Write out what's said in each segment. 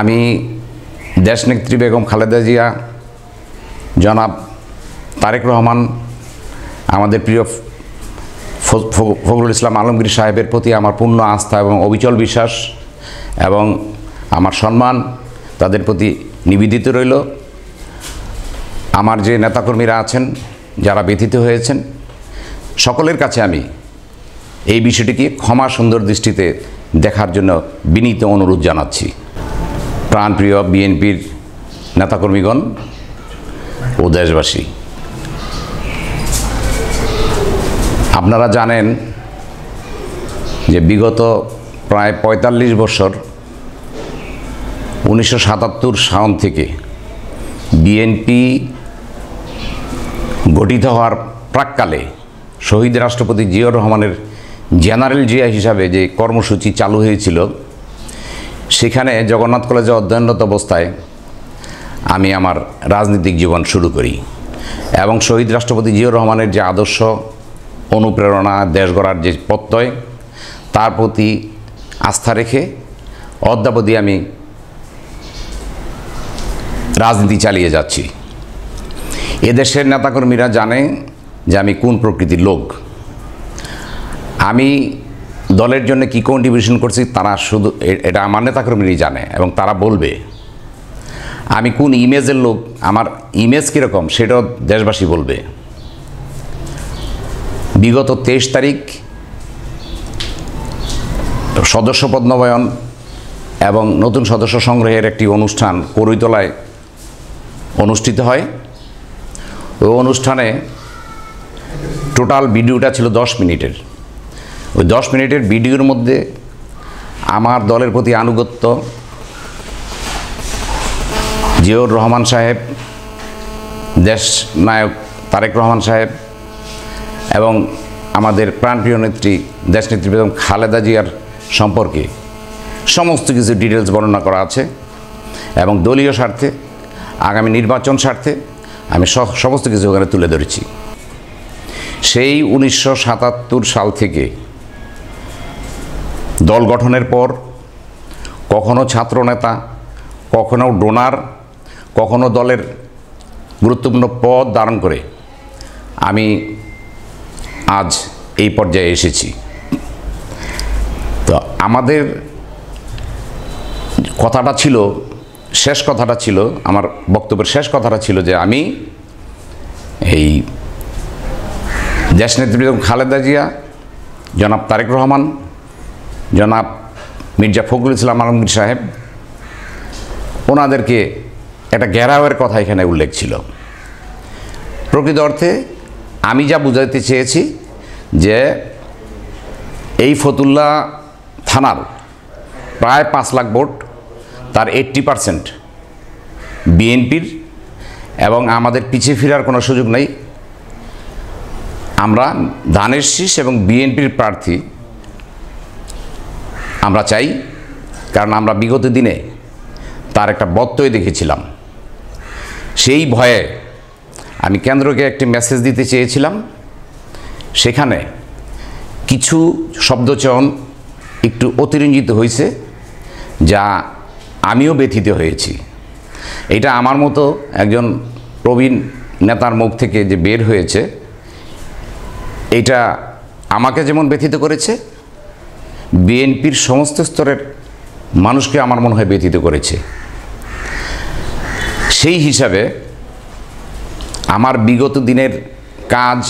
আমি দেশনেত্রী বেগম খালেদা জিয়া, জনাব তারেক রহমান, আমাদের প্রিয় ফখরুল ইসলাম আলমগীর সাহেবের প্রতি আমার পূর্ণ আস্থা এবং অবিচল বিশ্বাস এবং আমার সম্মান তাদের প্রতি নিবেদিত রইল। আমার যে নেতাকর্মীরা আছেন, যারা ব্যথিত হয়েছেন, সকলের কাছে আমি এই বিষয়টিকে ক্ষমা সুন্দর দৃষ্টিতে দেখার জন্য বিনীত অনুরোধ জানাচ্ছি। প্রাণপ্রিয় বিএনপির নেতাকর্মীগণ ও দেশবাসী, আপনারা জানেন যে বিগত প্রায় ৪৫ বছর ১৯৭৭ সাল থেকে বিএনপি গঠিত হওয়ার প্রাক্কালে শহীদ রাষ্ট্রপতি জিয়াউর রহমানের জেনারেল জিয়া হিসাবে যে কর্মসূচি চালু হয়েছিল, সেখানে জগন্নাথ কলেজে অধ্যয়নরত অবস্থায় আমি আমার রাজনৈতিক জীবন শুরু করি এবং শহীদ রাষ্ট্রপতি জিয়াউর রহমানের যে আদর্শ, অনুপ্রেরণা, দেশ গড়ার যে প্রত্যয়, তার প্রতি আস্থা রেখে অদ্যাবধি আমি রাজনীতি চালিয়ে যাচ্ছি। এদেশের নেতাকর্মীরা জানে যে আমি কোন প্রকৃতির লোক। আমি দলের জন্য কী কন্ট্রিবিউশন করছি তারা শুধু এটা আমার নেতাকর্মীরাই জানে এবং তারা বলবে। আমি কোন ইমেজের লোক, আমার ইমেজ কীরকম সেটাও দেশবাসী বলবে। বিগত ২৩ তারিখ সদস্য পদ নবায়ন এবং নতুন সদস্য সংগ্রহের একটি অনুষ্ঠান করইতলায় অনুষ্ঠিত হয়। ওই অনুষ্ঠানে টোটাল ভিডিওটা ছিল 10 মিনিটের। ওই 10 মিনিটের ভিডিওর মধ্যে আমার দলের প্রতি আনুগত্য, জিয়াউর রহমান সাহেব, দেশ নায়ক তারেক রহমান সাহেব এবং আমাদের প্রাণপ্রিয় নেত্রী দেশনেত্রী বেগম খালেদা জিয়ার সম্পর্কে সমস্ত কিছু ডিটেলস বর্ণনা করা আছে এবং দলীয় স্বার্থে, আগামী নির্বাচন স্বার্থে আমি সমস্ত কিছু ওখানে তুলে ধরেছি। সেই ১৯৭৭ সাল থেকে দল গঠনের পর কখনো ছাত্রনেতা, কখনো ডোনার, কখনো দলের গুরুত্বপূর্ণ পদ ধারণ করে আমি আজ এই পর্যায়ে এসেছি। তো আমাদের কথাটা ছিল, শেষ কথাটা ছিল, আমার বক্তব্যের শেষ কথাটা ছিল যে আমি এই দেশনেত্রী বেগম খালেদা জিয়া, জনাব তারেক রহমান, জনাব মির্জা ফখরুল ইসলাম আলমগীর সাহেব, ওনাদেরকে একটা ঘেরাওয়ের কথা এখানে উল্লেখ ছিল। প্রকৃত অর্থে আমি যা বুঝাইতে চেয়েছি যে এই ফতুল্লা থানার প্রায় ৫ লাখ ভোট, তার 80% বিএনপির এবং আমাদের পিছিয়ে ফেরার কোনো সুযোগ নেই। আমরা ধানের শীষ এবং বিএনপির প্রার্থী আমরা চাই, কারণ আমরা বিগত দিনে তার একটা বত্যয় দেখেছিলাম। সেই ভয়ে আমি কেন্দ্রকে একটি মেসেজ দিতে চেয়েছিলাম। সেখানে কিছু শব্দচয়ন একটু অতিরঞ্জিত হয়েছে, যা আমিও ব্যথিত হয়েছি। এটা আমার মতো একজন প্রবীণ নেতার মুখ থেকে যে বের হয়েছে, এটা আমাকে যেমন ব্যথিত করেছে, বিএনপির সমস্ত স্তরের মানুষকে আমার মনে হয় ব্যথিত করেছে। সেই হিসাবে আমার বিগত দিনের কাজ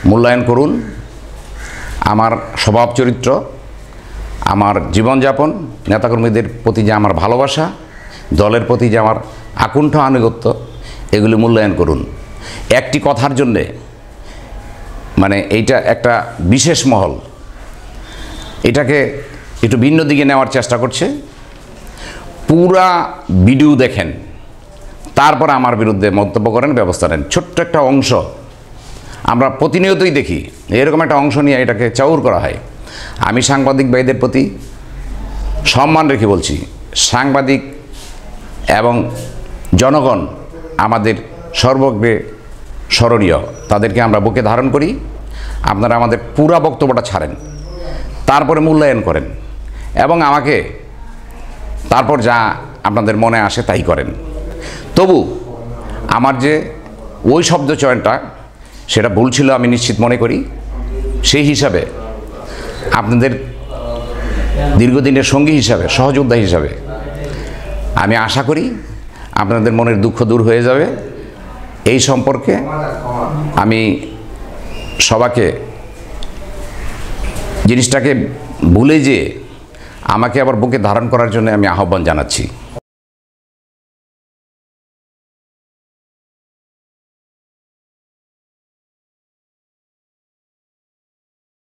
মূল্যায়ন করুন, আমার স্বভাব চরিত্র, আমার জীবনযাপন, নেতাকর্মীদের প্রতি যে আমার ভালোবাসা, দলের প্রতি যে আমার আকুণ্ঠ আনুগত্য, এগুলি মূল্যায়ন করুন। একটি কথার জন্যে মানে এইটা একটা বিশেষ মহল এটাকে একটু ভিন্ন দিকে নেওয়ার চেষ্টা করছে। পুরা ভিডিও দেখেন, তারপর আমার বিরুদ্ধে মন্তব্য করেন, ব্যবস্থা নেন। ছোট্ট একটা অংশ আমরা প্রতিনিয়তই দেখি, এরকম একটা অংশ নিয়ে এটাকে চাউর করা হয়। আমি সাংবাদিক ভাইদের প্রতি সম্মান রেখে বলছি, সাংবাদিক এবং জনগণ আমাদের সর্বগ্রে স্মরণীয়, তাদেরকে আমরা বুকে ধারণ করি। আপনারা আমাদের পুরা বক্তব্যটা ছাড়েন, তারপরে মূল্যায়ন করেন এবং আমাকে তারপর যা আপনাদের মনে আসে তাই করেন। তবু আমার যে ওই শব্দ চয়নটা সেটা ভুল ছিল আমি নিশ্চিত মনে করি। সেই হিসাবে আপনাদের দীর্ঘদিনের সঙ্গী হিসাবে, সহযোদ্ধা হিসাবে আমি আশা করি আপনাদের মনের দুঃখ দূর হয়ে যাবে। এই সম্পর্কে আমি সবাইকে জিনিসটাকে ভুলে যেয়ে আমাকে আবার বুকে ধারণ করার জন্য আমি আহ্বান জানাচ্ছি।